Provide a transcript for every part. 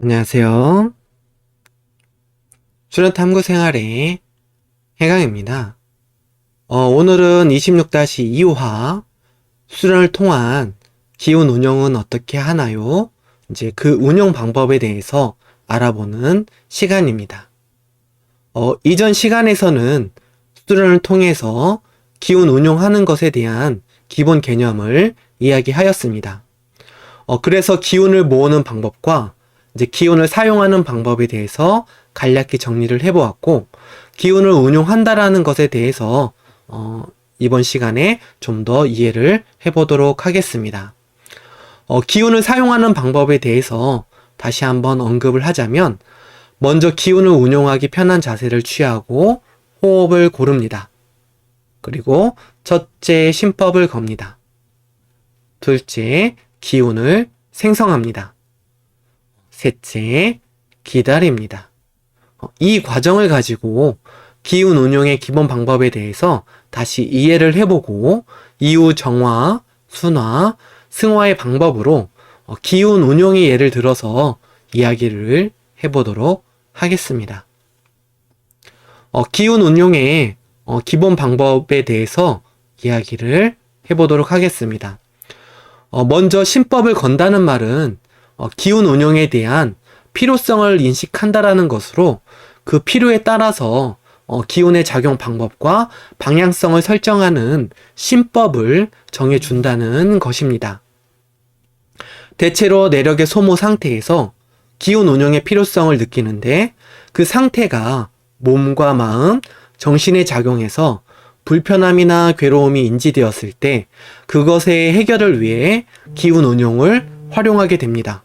안녕하세요. 수련탐구 생활의 해강입니다. 오늘은 26-2화 수련을 통한 기운 운용은 어떻게 하나요? 이제 그 운용 방법에 대해서 알아보는 시간입니다. 이전 시간에서는 수련을 통해서 기운 운용하는 것에 대한 기본 개념을 이야기하였습니다. 그래서 기운을 모으는 방법과 이제 기운을 사용하는 방법에 대해서 간략히 정리를 해보았고, 기운을 운용한다라는 것에 대해서 이번 시간에 좀 더 이해를 해보도록 하겠습니다. 기운을 사용하는 방법에 대해서 다시 한번 언급을 하자면, 먼저 기운을 운용하기 편한 자세를 취하고 호흡을 고릅니다. 그리고 첫째, 심법을 겁니다. 둘째, 기운을 생성합니다. 셋째, 기다립니다. 이 과정을 가지고 기운 운용의 기본 방법에 대해서 다시 이해를 해보고, 이후 정화, 순화, 승화의 방법으로 기운 운용의 예를 들어서 이야기를 해보도록 하겠습니다. 기운 운용의 기본 방법에 대해서 이야기를 해보도록 하겠습니다. 먼저 심법을 건다는 말은 기운 운용에 대한 필요성을 인식한다라는 것으로 그 필요에 따라서 기운의 작용 방법과 방향성을 설정하는 심법을 정해준다는 것입니다. 대체로 내력의 소모 상태에서 기운 운용의 필요성을 느끼는데, 그 상태가 몸과 마음, 정신의 작용에서 불편함이나 괴로움이 인지되었을 때 그것의 해결을 위해 기운 운용을 활용하게 됩니다.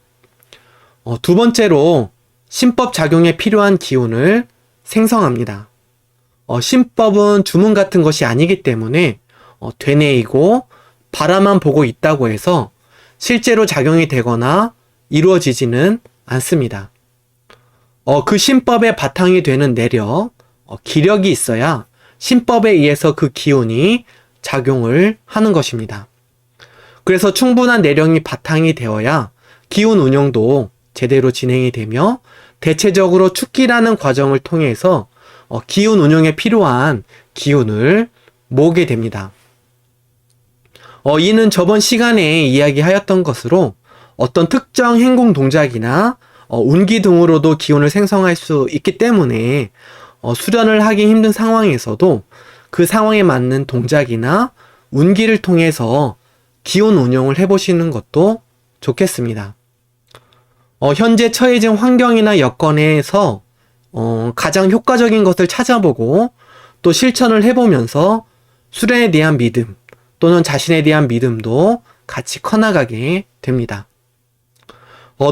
두 번째로 심법 작용에 필요한 기운을 생성합니다. 심법은 주문 같은 것이 아니기 때문에 되뇌이고 바라만 보고 있다고 해서 실제로 작용이 되거나 이루어지지는 않습니다. 그 심법의 바탕이 되는 내력, 기력이 있어야 심법에 의해서 그 기운이 작용을 하는 것입니다. 그래서 충분한 내력이 바탕이 되어야 기운 운용도 제대로 진행이 되며, 대체적으로 축기라는 과정을 통해서 기운 운용에 필요한 기운을 모으게 됩니다. 이는 저번 시간에 이야기하였던 것으로 어떤 특정 행공 동작이나 운기 등으로도 기운을 생성할 수 있기 때문에 수련을 하기 힘든 상황에서도 그 상황에 맞는 동작이나 운기를 통해서 기운 운용을 해보시는 것도 좋겠습니다. 현재 처해진 환경이나 여건에서 가장 효과적인 것을 찾아보고 또 실천을 해보면서 수련에 대한 믿음 또는 자신에 대한 믿음도 같이 커나가게 됩니다.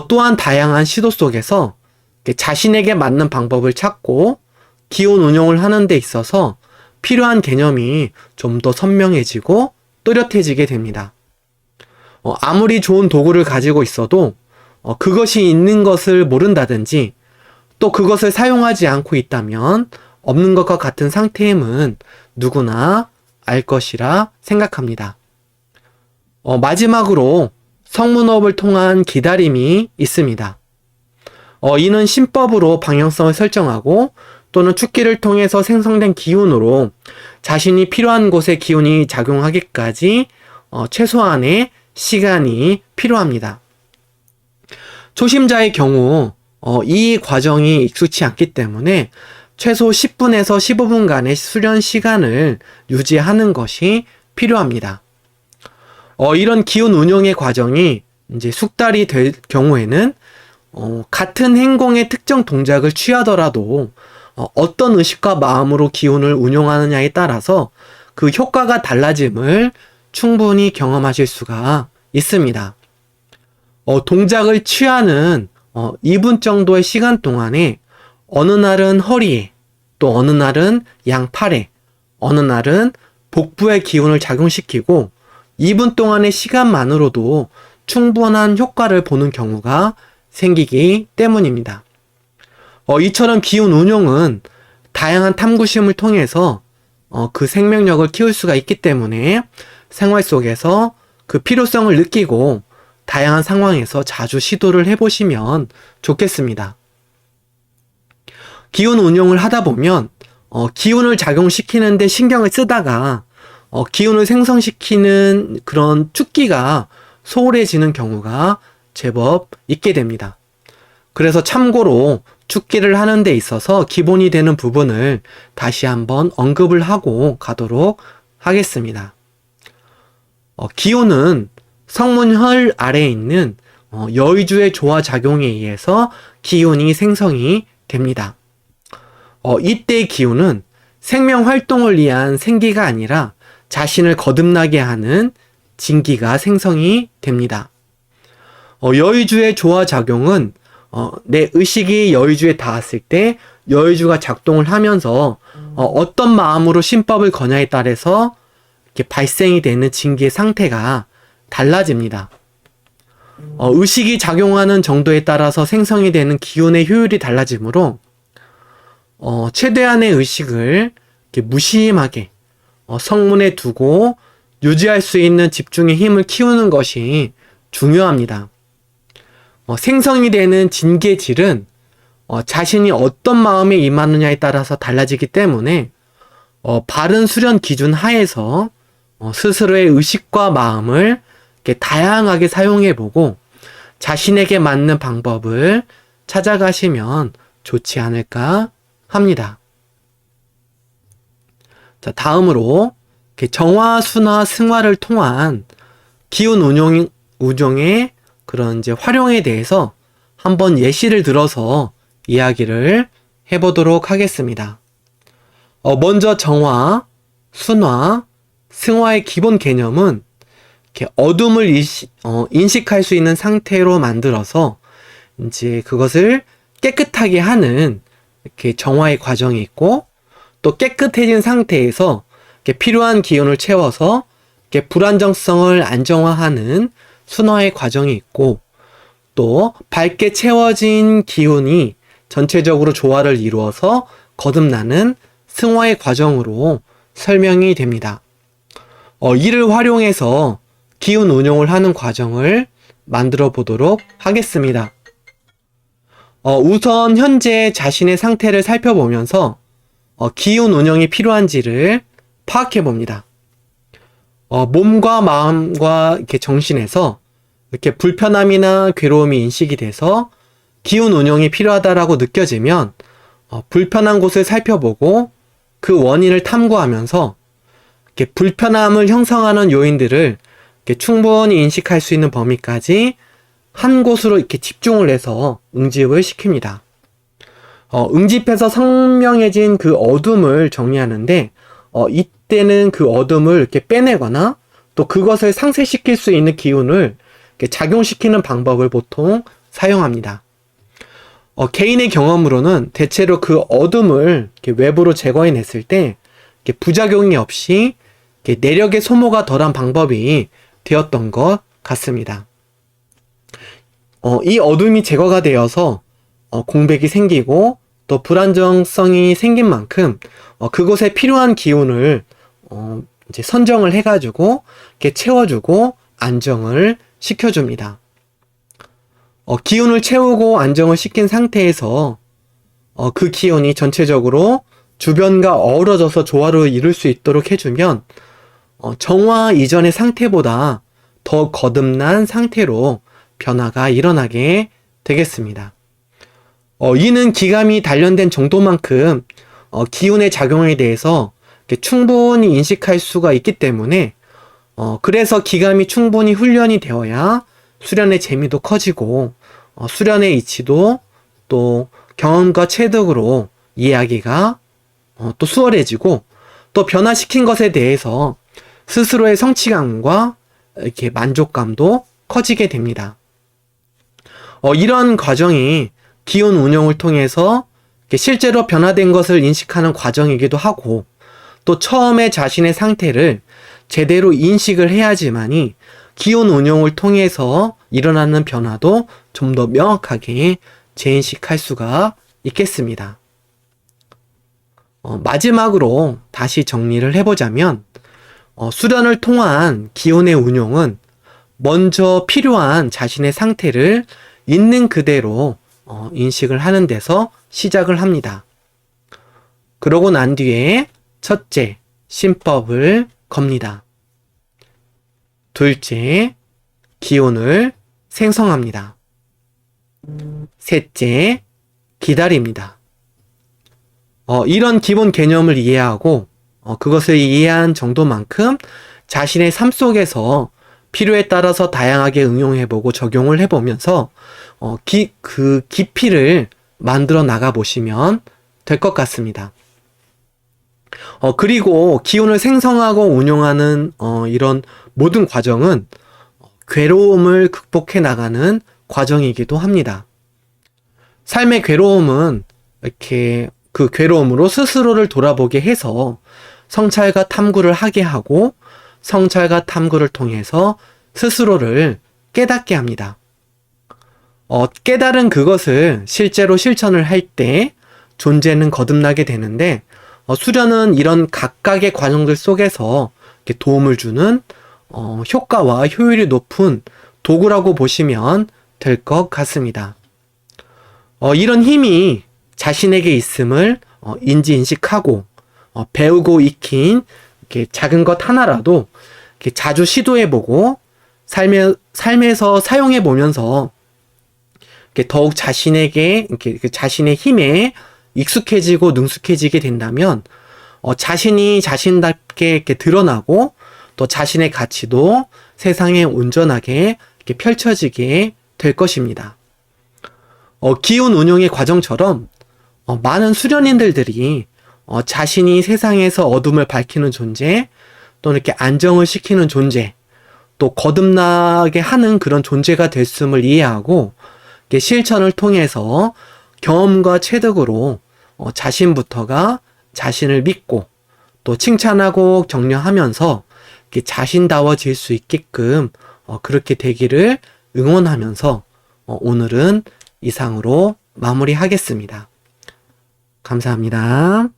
또한 다양한 시도 속에서 자신에게 맞는 방법을 찾고 기운 운용을 하는 데 있어서 필요한 개념이 좀 더 선명해지고 또렷해지게 됩니다. 아무리 좋은 도구를 가지고 있어도 그것이 있는 것을 모른다든지 또 그것을 사용하지 않고 있다면 없는 것과 같은 상태임은 누구나 알 것이라 생각합니다. 마지막으로 성문호흡을 통한 기다림이 있습니다. 이는 심법으로 방향성을 설정하고 또는 축기를 통해서 생성된 기운으로 자신이 필요한 곳에 기운이 작용하기까지 최소한의 시간이 필요합니다. 초심자의 경우 이 과정이 익숙치 않기 때문에 최소 10분에서 15분간의 수련 시간을 유지하는 것이 필요합니다. 이런 기운 운용의 과정이 이제 숙달이 될 경우에는 같은 행공의 특정 동작을 취하더라도 어떤 의식과 마음으로 기운을 운용하느냐에 따라서 그 효과가 달라짐을 충분히 경험하실 수가 있습니다. 동작을 취하는 2분 정도의 시간 동안에 어느 날은 허리에, 또 어느 날은 양팔에, 어느 날은 복부에 기운을 작용시키고 2분 동안의 시간만으로도 충분한 효과를 보는 경우가 생기기 때문입니다. 이처럼 기운 운용은 다양한 탐구심을 통해서 그 생명력을 키울 수가 있기 때문에 생활 속에서 그 필요성을 느끼고 다양한 상황에서 자주 시도를 해보시면 좋겠습니다. 기운 운용을 하다 보면 기운을 작용시키는데 신경을 쓰다가 기운을 생성시키는 그런 축기가 소홀해지는 경우가 제법 있게 됩니다. 그래서 참고로 축기를 하는 데 있어서 기본이 되는 부분을 다시 한번 언급을 하고 가도록 하겠습니다. 기운은 성문혈 아래에 있는 여의주의 조화 작용에 의해서 기운이 생성이 됩니다. 이때 기운은 생명 활동을 위한 생기가 아니라 자신을 거듭나게 하는 진기가 생성이 됩니다. 여의주의 조화 작용은 내 의식이 여의주에 닿았을 때 여의주가 작동을 하면서 어떤 마음으로 신법을 거냐에 따라서 이렇게 발생이 되는 진기의 상태가 달라집니다. 의식이 작용하는 정도에 따라서 생성이 되는 기운의 효율이 달라지므로 최대한의 의식을 이렇게 무심하게 성문에 두고 유지할 수 있는 집중의 힘을 키우는 것이 중요합니다. 생성이 되는 진기의 질은 자신이 어떤 마음에 임하느냐에 따라서 달라지기 때문에 바른 수련 기준 하에서 스스로의 의식과 마음을 이렇게 다양하게 사용해보고 자신에게 맞는 방법을 찾아가시면 좋지 않을까 합니다. 자, 다음으로 정화, 순화, 승화를 통한 기운 운용의 그런 이제 활용에 대해서 한번 예시를 들어서 이야기를 해보도록 하겠습니다. 먼저 정화, 순화, 승화의 기본 개념은 이렇게 어둠을 인식할 수 있는 상태로 만들어서 이제 그것을 깨끗하게 하는 이렇게 정화의 과정이 있고, 또 깨끗해진 상태에서 이렇게 필요한 기운을 채워서 이렇게 불안정성을 안정화하는 순화의 과정이 있고, 또 밝게 채워진 기운이 전체적으로 조화를 이루어서 거듭나는 승화의 과정으로 설명이 됩니다. 이를 활용해서 기운 운용을 하는 과정을 만들어 보도록 하겠습니다. 우선 현재 자신의 상태를 살펴보면서 기운 운영이 필요한지를 파악해 봅니다. 몸과 마음과 이렇게 정신에서 이렇게 불편함이나 괴로움이 인식이 돼서 기운 운영이 필요하다라고 느껴지면 불편한 곳을 살펴보고 그 원인을 탐구하면서 이렇게 불편함을 형성하는 요인들을 이렇게 충분히 인식할 수 있는 범위까지 한 곳으로 이렇게 집중을 해서 응집을 시킵니다. 응집해서 선명해진 그 어둠을 정리하는데 이때는 그 어둠을 이렇게 빼내거나 또 그것을 상쇄시킬 수 있는 기운을 이렇게 작용시키는 방법을 보통 사용합니다. 개인의 경험으로는 대체로 그 어둠을 이렇게 외부로 제거해냈을 때 이렇게 부작용이 없이 이렇게 내력의 소모가 덜한 방법이 되었던 것 같습니다. 이 어둠이 제거가 되어서 공백이 생기고 또 불안정성이 생긴 만큼 그곳에 필요한 기운을 이제 선정을 해가지고 이렇게 채워주고 안정을 시켜줍니다. 기운을 채우고 안정을 시킨 상태에서 그 기운이 전체적으로 주변과 어우러져서 조화를 이룰 수 있도록 해주면 정화 이전의 상태보다 더 거듭난 상태로 변화가 일어나게 되겠습니다. 이는 기감이 단련된 정도만큼 기운의 작용에 대해서 충분히 인식할 수가 있기 때문에 그래서 기감이 충분히 훈련이 되어야 수련의 재미도 커지고 수련의 이치도 또 경험과 체득으로 이해하기가 또 수월해지고 또 변화시킨 것에 대해서 스스로의 성취감과 이렇게 만족감도 커지게 됩니다. 이런 과정이 기운 운용을 통해서 실제로 변화된 것을 인식하는 과정이기도 하고 또 처음에 자신의 상태를 제대로 인식을 해야지만이 기운 운용을 통해서 일어나는 변화도 좀 더 명확하게 재인식할 수가 있겠습니다. 마지막으로 다시 정리를 해보자면 수련을 통한 기운의 운용은 먼저 필요한 자신의 상태를 있는 그대로 인식을 하는 데서 시작을 합니다. 그러고 난 뒤에 첫째, 신법을 겁니다. 둘째, 기운을 생성합니다. 셋째, 기다립니다. 이런 기본 개념을 이해하고 그것을 이해한 정도만큼 자신의 삶 속에서 필요에 따라서 다양하게 응용해보고 적용을 해보면서 그 깊이를 만들어 나가보시면 될 것 같습니다. 그리고 기운을 생성하고 운용하는 이런 모든 과정은 괴로움을 극복해 나가는 과정이기도 합니다. 삶의 괴로움은 이렇게 그 괴로움으로 스스로를 돌아보게 해서 성찰과 탐구를 하게 하고 성찰과 탐구를 통해서 스스로를 깨닫게 합니다. 깨달은 그것을 실제로 실천을 할 때 존재는 거듭나게 되는데 수련은 이런 각각의 과정들 속에서 이렇게 도움을 주는 효과와 효율이 높은 도구라고 보시면 될 것 같습니다. 이런 힘이 자신에게 있음을 인지인식하고 배우고 익힌 이렇게 작은 것 하나라도 이렇게 자주 시도해보고 삶에서 사용해보면서 이렇게 더욱 자신에게 이렇게 자신의 힘에 익숙해지고 능숙해지게 된다면 자신이 자신답게 이렇게 드러나고 또 자신의 가치도 세상에 온전하게 이렇게 펼쳐지게 될 것입니다. 기운 운용의 과정처럼 많은 수련인들이 자신이 세상에서 어둠을 밝히는 존재, 또 이렇게 안정을 시키는 존재, 또 거듭나게 하는 그런 존재가 됐음을 이해하고 실천을 통해서 경험과 체득으로 자신부터가 자신을 믿고 또 칭찬하고 격려하면서 자신다워질 수 있게끔 그렇게 되기를 응원하면서 오늘은 이상으로 마무리하겠습니다. 감사합니다.